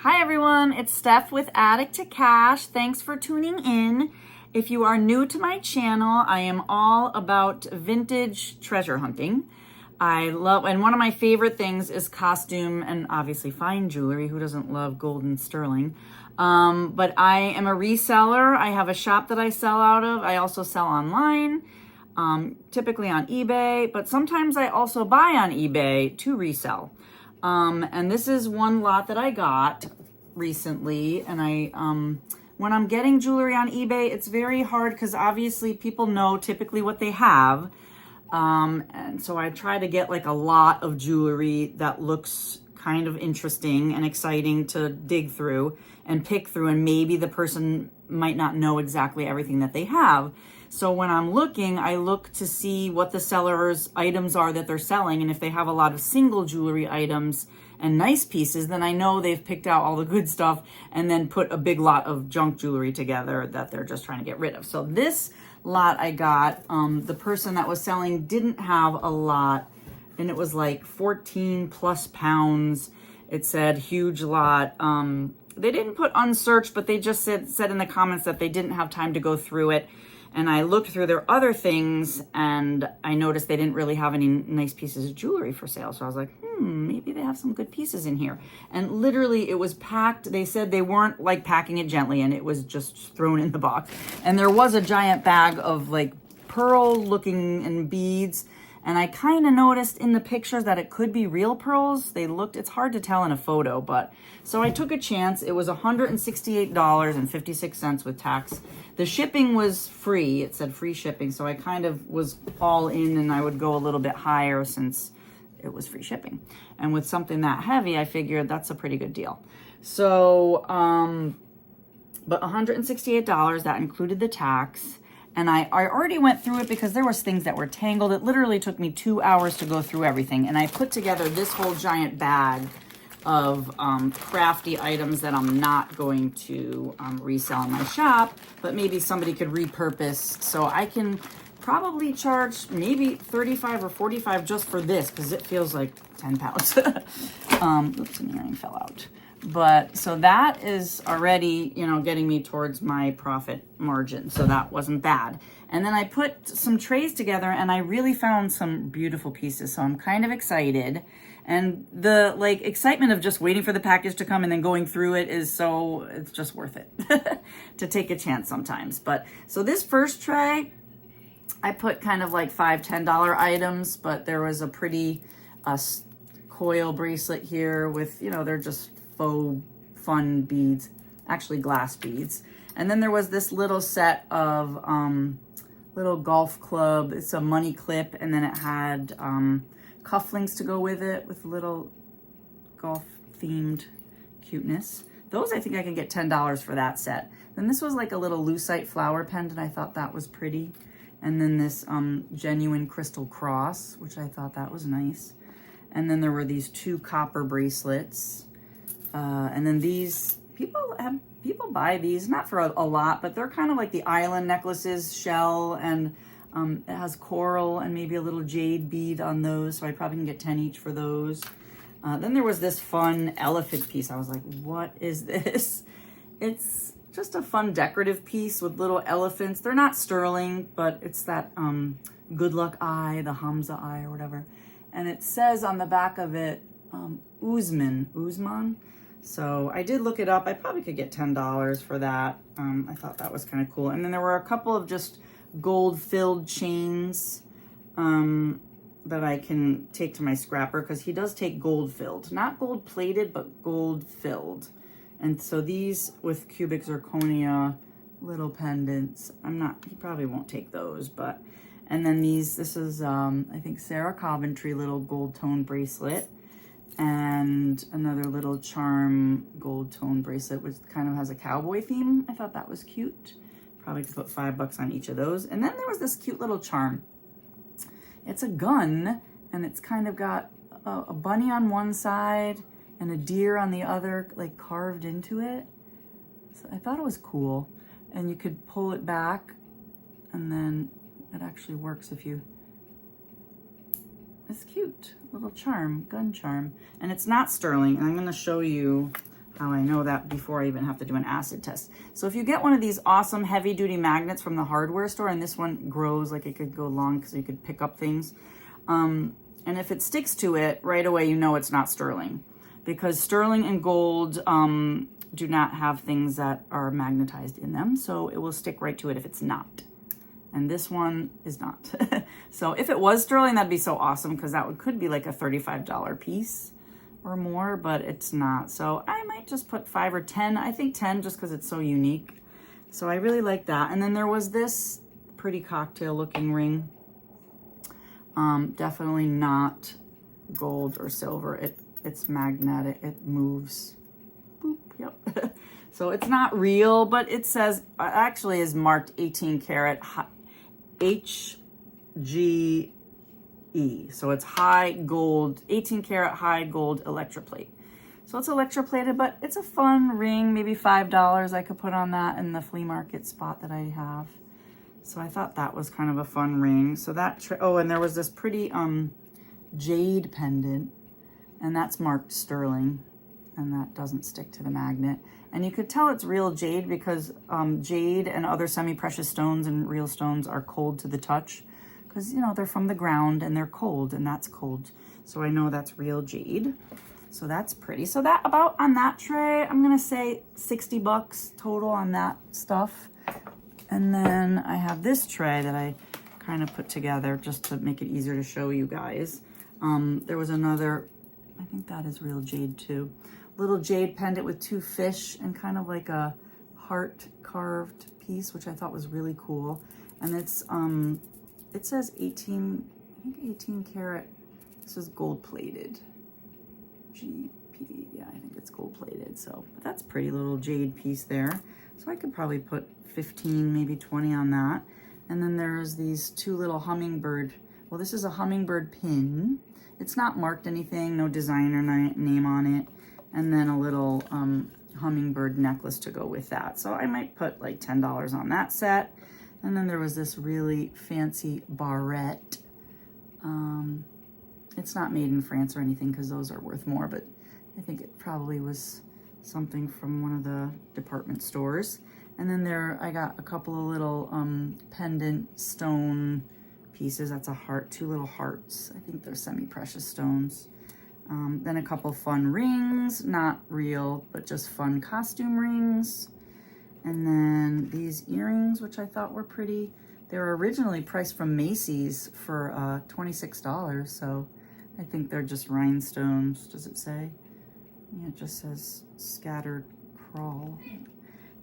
Hi everyone, it's Steph with Addict to Cash. Thanks for tuning in. If you are new to my channel, I am all about vintage treasure hunting. And one of my favorite things is costume and obviously fine jewelry. Who doesn't love gold and sterling? But I am a reseller. I have a shop that I sell out of. I also sell online, typically on eBay, but sometimes I also buy on eBay to resell. And this is one lot that I got recently. And when I'm getting jewelry on eBay, it's very hard because obviously people know typically what they have. And so I try to get like a lot of jewelry that looks kind of interesting and exciting to dig through and pick through. And maybe the person might not know exactly everything that they have. So when I'm looking, I look to see what the seller's items are that they're selling. And if they have a lot of single jewelry items and nice pieces, then I know they've picked out all the good stuff and then put a big lot of junk jewelry together that they're just trying to get rid of. So this lot I got, the person that was selling didn't have a lot, and it was like 14 plus pounds. It said huge lot. They didn't put unsearched, but they just said in the comments that they didn't have time to go through it. And I looked through their other things and I noticed they didn't really have any nice pieces of jewelry for sale. So I was like, maybe they have some good pieces in here. And literally it was packed. They said they weren't like packing it gently and it was just thrown in the box. And there was a giant bag of like pearl looking and beads. And I kind of noticed in the pictures that it could be real pearls. It's hard to tell in a photo, but so I took a chance. It was $168.56 with tax. The shipping was free. It said free shipping. So I kind of was all in and I would go a little bit higher since it was free shipping. And with something that heavy, I figured that's a pretty good deal. So, but $168, that included the tax. And I already went through it because there was things that were tangled. It literally took me 2 hours to go through everything. And I put together this whole giant bag of crafty items that I'm not going to resell in my shop, but maybe somebody could repurpose. So I can probably charge maybe $35 or $45 just for this because it feels like 10 pounds. Oops, an earring fell out. But so that is already, getting me towards my profit margin. So that wasn't bad. And then I put some trays together and I really found some beautiful pieces. So I'm kind of excited. And the excitement of just waiting for the package to come and then going through it it's just worth it to take a chance sometimes. But so this first tray, I put kind of like $5, $10 items, but there was a pretty coil bracelet here with, they're just faux fun beads, actually glass beads. And then there was this little set of little golf club. It's a money clip, and then it had cufflinks to go with it with little golf themed cuteness. Those I think I can get $10 for that set. Then this was like a little lucite flower pendant. I thought that was pretty. And then this genuine crystal cross, which I thought that was nice. And then there were these 2 copper bracelets. And then these, people buy these, not for a lot, but they're kind of like the island necklaces, shell, and it has coral and maybe a little jade bead on those. So I probably can get 10 each for those. Then there was this fun elephant piece. I was like, what is this? It's just a fun decorative piece with little elephants. They're not sterling, but it's that good luck eye, the Hamza eye or whatever. And it says on the back of it, Uzman. So I did look it up. I probably could get $10 for that. I thought that was kind of cool. And then there were a couple of just gold-filled chains that I can take to my scrapper because he does take gold-filled. Not gold-plated, but gold-filled. And so these with cubic zirconia little pendants, he probably won't take those, but, and then this is, I think Sarah Coventry little gold tone bracelet. And another little charm gold tone bracelet, which kind of has a cowboy theme. I thought that was cute. Probably could put $5 on each of those. And then there was this cute little charm. It's a gun, and it's kind of got a bunny on one side and a deer on the other, like carved into it. So I thought it was cool. And you could pull it back, and then it actually works if you... It's cute, little charm, gun charm. And it's not sterling. And I'm going to show you how I know that before I even have to do an acid test. So if you get one of these awesome heavy duty magnets from the hardware store, and this one grows, like it could go long because you could pick up things. And if it sticks to it right away, you know it's not sterling, because sterling and gold do not have things that are magnetized in them. So it will stick right to it if it's not. And this one is not. So if it was sterling, that'd be so awesome, because that could be like a $35 piece or more, but it's not. So I might just put 5 or 10. I think 10 just because it's so unique. So I really like that. And then there was this pretty cocktail looking ring. Definitely not gold or silver. It's magnetic. It moves. Boop. Yep. So it's not real, but it says, actually is marked 18 karat HGE. So it's high gold, 18 karat high gold electroplate. So it's electroplated, but it's a fun ring, maybe $5 I could put on that in the flea market spot that I have. So I thought that was kind of a fun ring. So that, oh, and there was this pretty jade pendant, and that's marked sterling, and that doesn't stick to the magnet. And you could tell it's real jade because jade and other semi-precious stones and real stones are cold to the touch, because, you know, they're from the ground and they're cold, and that's cold. So I know that's real jade. So that's pretty. So that about on that tray, I'm going to say 60 bucks total on that stuff. And then I have this tray that I kind of put together just to make it easier to show you guys. There was another, I think that is real jade too. Little jade pendant with 2 fish and kind of like a heart carved piece, which I thought was really cool. And it's, it says 18, I think 18 karat. This is gold plated. GP, yeah, I think it's gold plated. So, but that's a pretty little jade piece there. So I could probably put 15, maybe 20 on that. And then there's these 2 little hummingbird. Well, this is a hummingbird pin. It's not marked anything, no designer name on it. And then a little hummingbird necklace to go with that. So I might put like $10 on that set. And then there was this really fancy barrette. It's not made in France or anything because those are worth more, but I think it probably was something from one of the department stores. And then there, I got a couple of little pendant stone pieces. That's a heart, 2 little hearts. I think they're semi-precious stones. Then a couple fun rings, not real, but just fun costume rings. And then these earrings, which I thought were pretty. They were originally priced from Macy's for $26, so I think they're just rhinestones. Does it say? Yeah, it just says scattered crawl.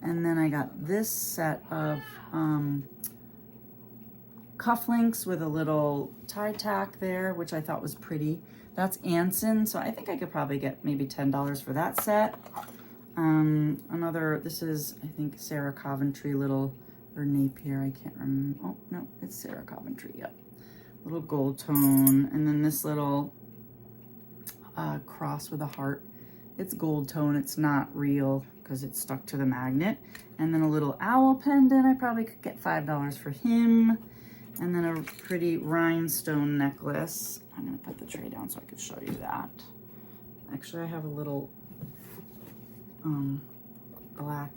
And then I got this set of cufflinks with a little tie tack there, which I thought was pretty. That's Anson, so I think I could probably get maybe $10 for that set. This is, I think, Sarah Coventry little, or Napier, I can't remember. Oh, no, it's Sarah Coventry, yep. Little gold tone. And then this little cross with a heart. It's gold tone, it's not real because it's stuck to the magnet. And then a little owl pendant, I probably could get $5 for him. And then a pretty rhinestone necklace. I'm gonna put the tray down so I could show you that. Actually, I have a little black,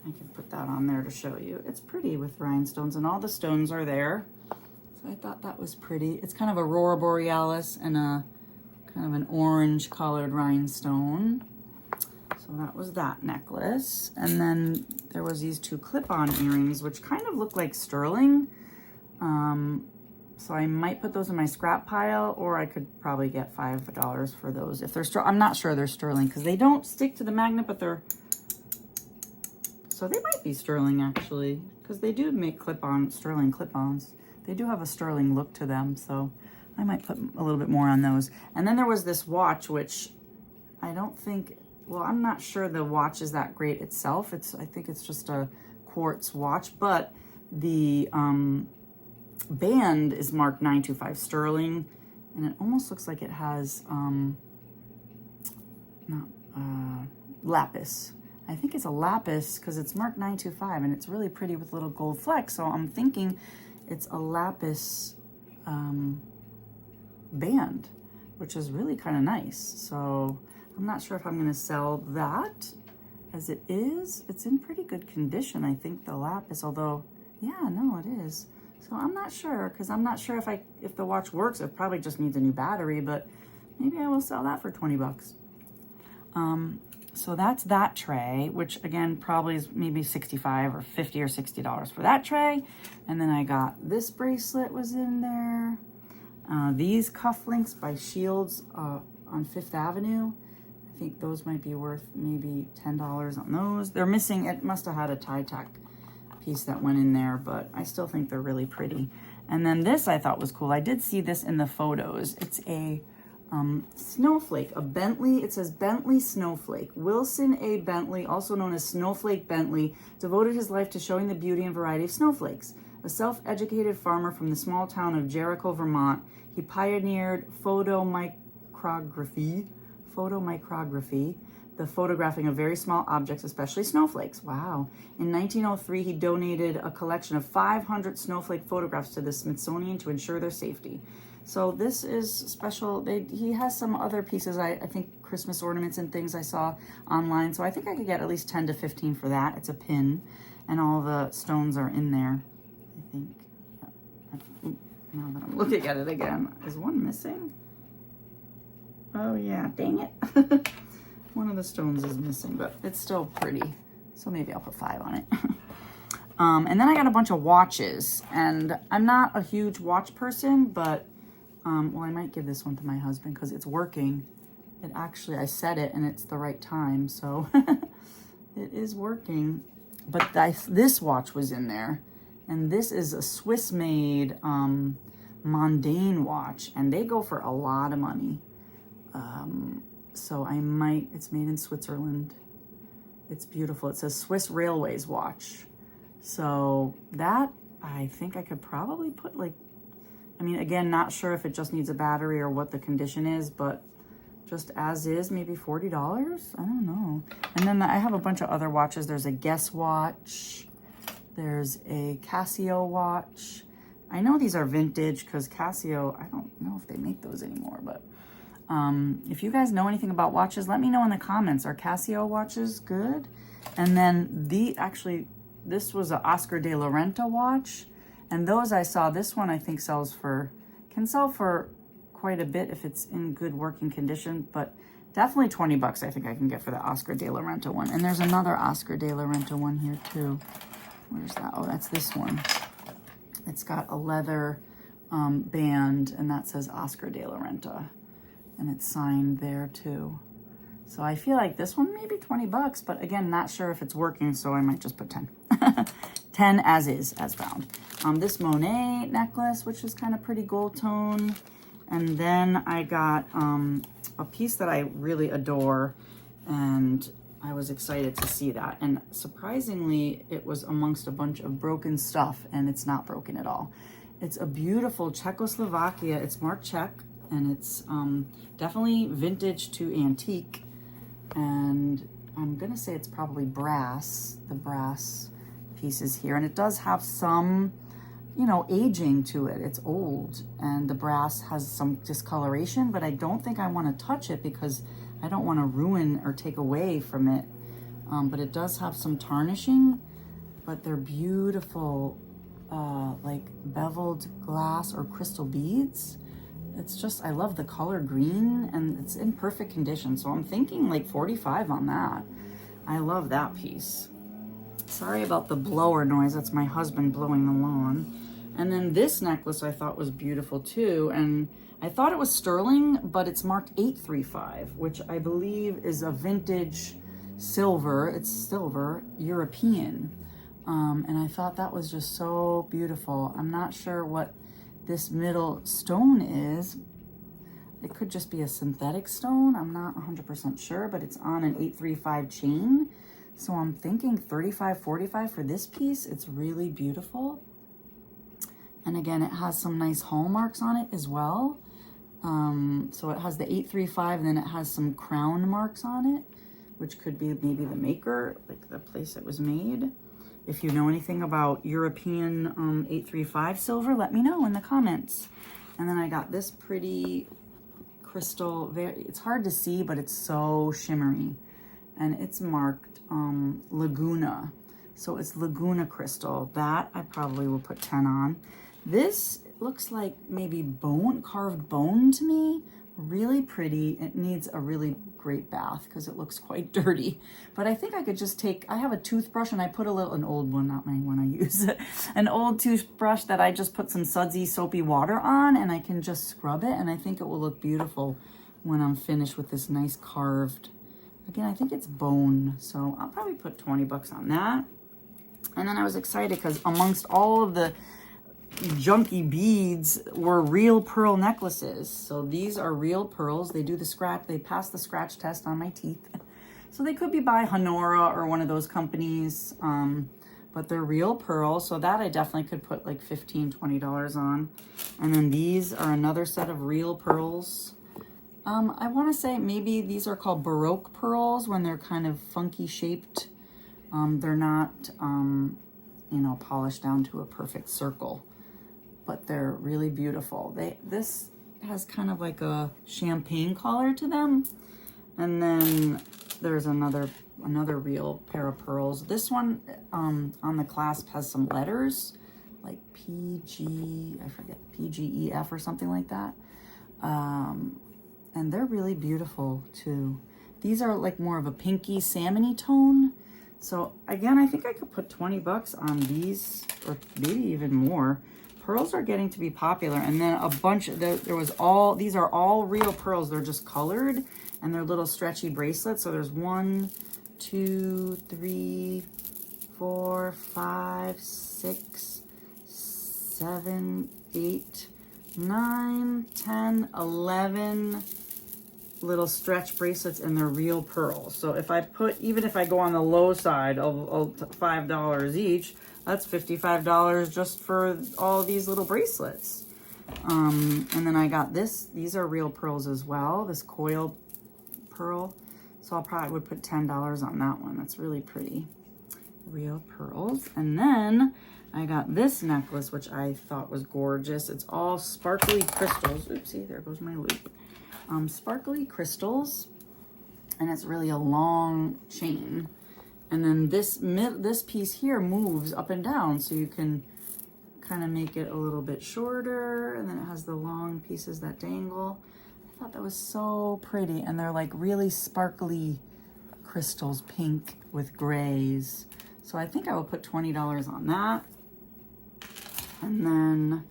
I can put that on there to show you. It's pretty with rhinestones and all the stones are there. So I thought that was pretty. It's kind of Aurora Borealis and a kind of an orange colored rhinestone. So that was that necklace. And then there was these 2 clip-on earrings, which kind of look like sterling. So I might put those in my scrap pile, or I could probably get $5 for those if they're I'm not sure they're sterling because they don't stick to the magnet, but they're, so they might be sterling actually, because they do make sterling clip-ons. They do have a sterling look to them, so I might put a little bit more on those. And then there was this watch, which I don't think, well, I'm not sure the watch is that great itself. I think it's just a quartz watch, but the band is marked 925 sterling, and it almost looks like it has lapis. I think it's a lapis because it's marked 925, and it's really pretty with little gold flecks. So I'm thinking it's a lapis band, which is really kind of nice. So I'm not sure if I'm gonna sell that as it is. It's in pretty good condition, I think, the lapis, although, yeah, no, it is. So I'm not sure, because I'm not sure if the watch works. It probably just needs a new battery, but maybe I will sell that for 20 bucks. So that's that tray, which again, probably is maybe 65 or 50 or $60 for that tray. And then I got this bracelet was in there. These cufflinks by Shields on Fifth Avenue. I think those might be worth maybe $10 on those. They're missing, it must have had a tie-tack piece that went in there, but I still think they're really pretty. And then this I thought was cool. I did see this in the photos. It's a snowflake, a Bentley. It says Bentley Snowflake. Wilson A. Bentley, also known as Snowflake Bentley, devoted his life to showing the beauty and variety of snowflakes. A self-educated farmer from the small town of Jericho, Vermont, he pioneered photomicrography, the photographing of very small objects, especially snowflakes. Wow. In 1903, he donated a collection of 500 snowflake photographs to the Smithsonian to ensure their safety. So this is special. He has some other pieces, I think Christmas ornaments and things I saw online. So I think I could get at least 10 to 15 for that. It's a pin and all the stones are in there, I think. Ooh, now that I'm looking at it again, is one missing? Oh yeah, dang it. One of the stones is missing, but it's still pretty. So maybe I'll put 5 on it. And then I got a bunch of watches, and I'm not a huge watch person, but well, I might give this one to my husband because it's working. It actually, I set it and it's the right time, so it is working. But this watch was in there, and this is a Swiss-made Mondaine watch, and they go for a lot of money. So I might, it's made in Switzerland. It's beautiful. It says Swiss Railways watch. So that, I think I could probably put like, I mean, again, not sure if it just needs a battery or what the condition is, but just as is, maybe $40. I don't know. And then I have a bunch of other watches. There's a Guess watch. There's a Casio watch. I know these are vintage because Casio, I don't know if they make those anymore, but if you guys know anything about watches, let me know in the comments. Are Casio watches good? And then this was an Oscar de la Renta watch. And those I saw, this one I think can sell for quite a bit if it's in good working condition, but definitely 20 bucks I think I can get for the Oscar de la Renta one. And there's another Oscar de la Renta one here too. Where's that? Oh, that's this one. It's got a leather band, and that says Oscar de la Renta. And it's signed there too. So I feel like this one may be 20 bucks, but again, not sure if it's working, so I might just put 10. 10 as is, as found. This Monet necklace, which is kind of pretty gold tone. And then I got a piece that I really adore, and I was excited to see that. And surprisingly, it was amongst a bunch of broken stuff, and it's not broken at all. It's a beautiful Czechoslovakia. It's marked Czech, and it's definitely vintage to antique. And I'm gonna say it's probably brass, the brass pieces here. And it does have some, you know, aging to it. It's old, and the brass has some discoloration, but I don't think I want to touch it because I don't want to ruin or take away from it. But it does have some tarnishing, but they're beautiful, like beveled glass or crystal beads. It's just, I love the color green, and it's in perfect condition. So I'm thinking like 45 on that. I love that piece. Sorry about the blower noise. That's my husband blowing the lawn. And then this necklace I thought was beautiful too. And I thought it was sterling, but it's marked 835, which I believe is a vintage silver. It's silver, European. And I thought that was just so beautiful. I'm not sure what this middle stone is. It could just be a synthetic stone. I'm not 100% sure, but it's on an 835 chain. So I'm thinking 35, 45 for this piece. It's really beautiful. And again, it has some nice hallmarks on it as well. So it has the 835, and then it has some crown marks on it, which could be maybe the maker, like the place it was made. If you know anything about European 835 silver, let me know in the comments. And then I got this pretty crystal. It's hard to see, but it's so shimmery. And it's marked Laguna. So it's Laguna crystal. That I probably will put 10 on. This looks like maybe carved bone to me. Really pretty. It needs a really great bath because it looks quite dirty. But I think I could just I have a toothbrush and I put an old one, not my one I use, an old toothbrush that I just put some sudsy soapy water on, and I can just scrub it, and I think it will look beautiful when I'm finished with this nice carved. Again, I think it's bone, so I'll probably put 20 bucks on that. And then I was excited because amongst all of the junky beads were real pearl necklaces. So these are real pearls. They pass the scratch test on my teeth. So they could be by Honora or one of those companies, but they're real pearls. So that I definitely could put like $15, $20 on. And then these are another set of real pearls. I want to say maybe these are called Baroque pearls when they're kind of funky shaped. They're not, polished down to a perfect circle, but they're really beautiful. This has kind of like a champagne color to them. And then there's another real pair of pearls. This one on the clasp has some letters like PGEF or something like that. And they're really beautiful too. These are like more of a pinky salmony tone. So again, I think I could put 20 bucks on these, or maybe even more. Pearls are getting to be popular. And then a bunch, these are all real pearls. They're just colored and they're little stretchy bracelets. So there's 1, 2, 3, 4, 5, 6, 7, 8, 9, 10, 11 little stretch bracelets, and they're real pearls. So even if I go on the low side of $5 each, that's $55 just for all these little bracelets. And then I got these are real pearls as well, this coil pearl. So I probably would put $10 on that one. That's really pretty. Real pearls. And then I got this necklace, which I thought was gorgeous. It's all sparkly crystals. Oopsie, there goes my loop. Sparkly crystals, and it's really a long chain. And then this piece here moves up and down, so you can kind of make it a little bit shorter, and then it has the long pieces that dangle. I thought that was so pretty, and they're like really sparkly crystals, pink with grays. So I think I will put $20 on that. And then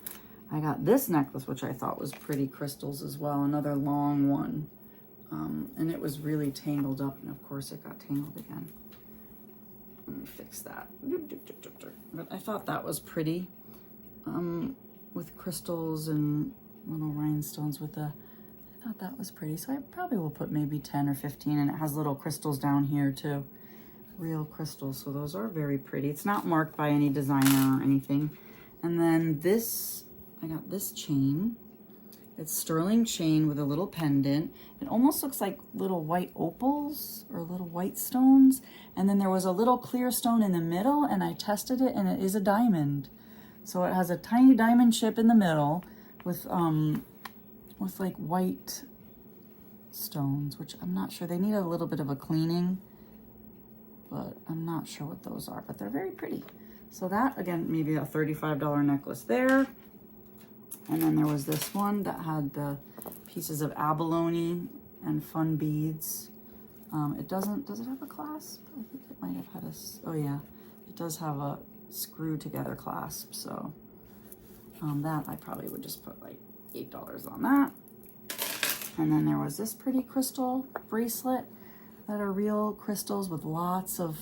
I got this necklace, which I thought was pretty crystals as well, another long one. And it was really tangled up, and of course it got tangled again. Let me fix that. But I thought that was pretty, with crystals and little rhinestones I thought that was pretty. So I probably will put maybe 10 or 15, and it has little crystals down here too. Real crystals, so those are very pretty. It's not marked by any designer or anything. And then I got this chain. It's sterling chain with a little pendant. It almost looks like little white opals or little white stones. And then there was a little clear stone in the middle, and I tested it, and it is a diamond. So it has a tiny diamond chip in the middle with like white stones, which I'm not sure. They need a little bit of a cleaning, but I'm not sure what those are, but they're very pretty. So that, again, maybe a $35 necklace there. And then there was this one that had the pieces of abalone and fun beads. Does it have a clasp? I think it might have had oh yeah, it does have a screw together clasp. So that I probably would just put like $8 on that. And then there was this pretty crystal bracelet that are real crystals with lots of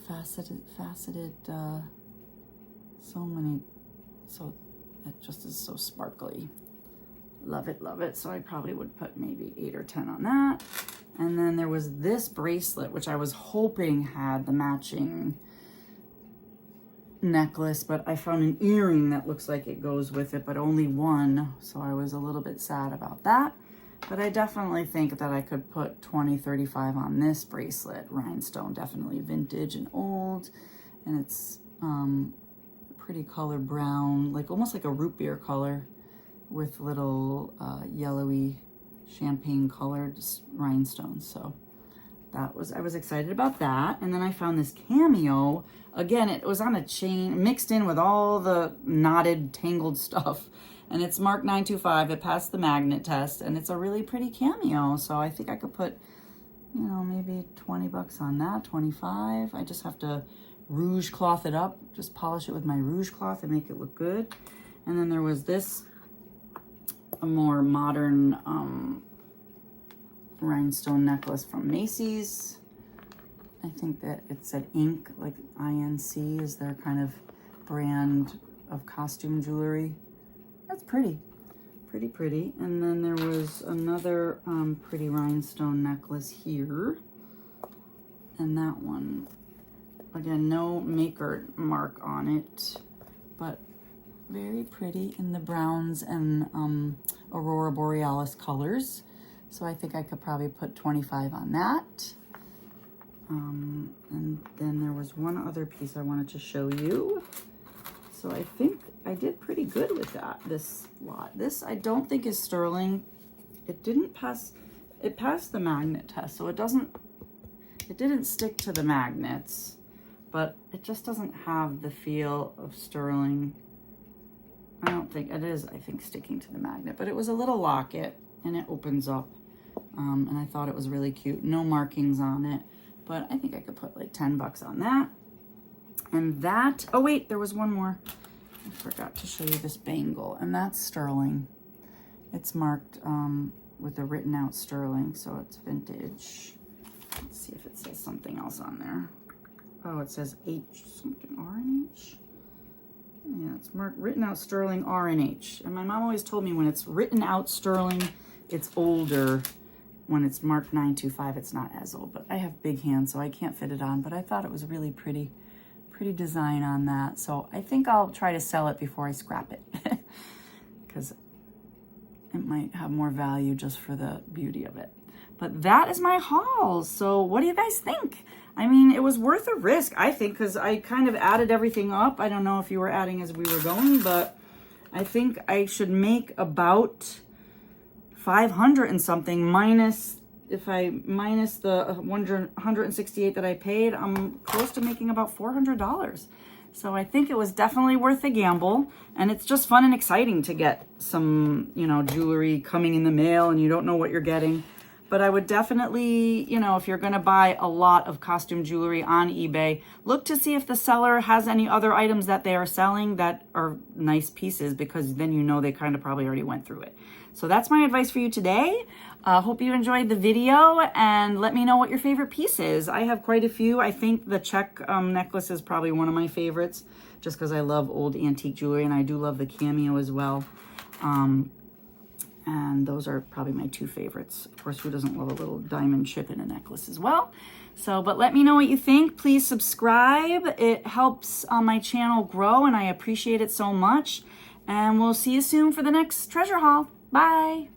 faceted, so it just is so sparkly. Love it, love it. So I probably would put maybe 8 or 10 on that. And then there was this bracelet, which I was hoping had the matching necklace, but I found an earring that looks like it goes with it, but only one. So I was a little bit sad about that. But I definitely think that I could put 20, 35 on this bracelet. Rhinestone, definitely vintage and old. And it's pretty color brown, like almost like a root beer color with little yellowy champagne colored rhinestones. So I was excited about that. And then I found this Cameo. Again, it was on a chain mixed in with all the knotted, tangled stuff. And it's marked 925. It passed the magnet test, and it's a really pretty Cameo. So I think I could put, you know, maybe 20 bucks on that, 25. I just have to rouge cloth it up, just polish it with my rouge cloth and make it look good. And then there was this, a more modern rhinestone necklace from Macy's. I think that it said Inc, like INC is their kind of brand of costume jewelry. That's pretty. And then there was another pretty rhinestone necklace here. And that one, again, no maker mark on it, but very pretty in the browns and Aurora Borealis colors. So I think I could probably put 25 on that. And then there was one other piece I wanted to show you. So I think I did pretty good with that, this lot. This I don't think is sterling. It didn't pass, it passed the magnet test, so it didn't stick to the magnets, but it just doesn't have the feel of sterling. I don't think it is, I think, sticking to the magnet, but it was a little locket and it opens up. And I thought it was really cute. No markings on it, but I think I could put like 10 bucks on that. And that, oh wait, there was one more. I forgot to show you this bangle, and that's sterling. It's marked with a written out sterling, so it's vintage. Let's see if it says something else on there. Oh, it says H something, R and H. Yeah, it's marked written out sterling R and H. And my mom always told me when it's written out sterling, it's older. When it's marked 925, it's not as old. But I have big hands, so I can't fit it on. But I thought it was really pretty design on that. So I think I'll try to sell it before I scrap it, because it might have more value just for the beauty of it. But that is my haul. So what do you guys think? I mean, it was worth a risk, I think, because I kind of added everything up. I don't know if you were adding as we were going, but I think I should make about 500 and something, minus, if I minus the 168 that I paid, I'm close to making about $400. So I think it was definitely worth a gamble, and it's just fun and exciting to get some, you know, jewelry coming in the mail and you don't know what you're getting. But I would definitely, you know, if you're going to buy a lot of costume jewelry on eBay, look to see if the seller has any other items that they are selling that are nice pieces, because then you know they kind of probably already went through it. So that's my advice for you today. Hope you enjoyed the video, and let me know what your favorite piece is. I have quite a few. I think the check necklace is probably one of my favorites, just because I love old antique jewelry, and I do love the Cameo as well. And those are probably my two favorites. Of course, who doesn't love a little diamond chip in a necklace as well? So, but let me know what you think. Please subscribe. It helps my channel grow, and I appreciate it so much. And we'll see you soon for the next treasure haul. Bye.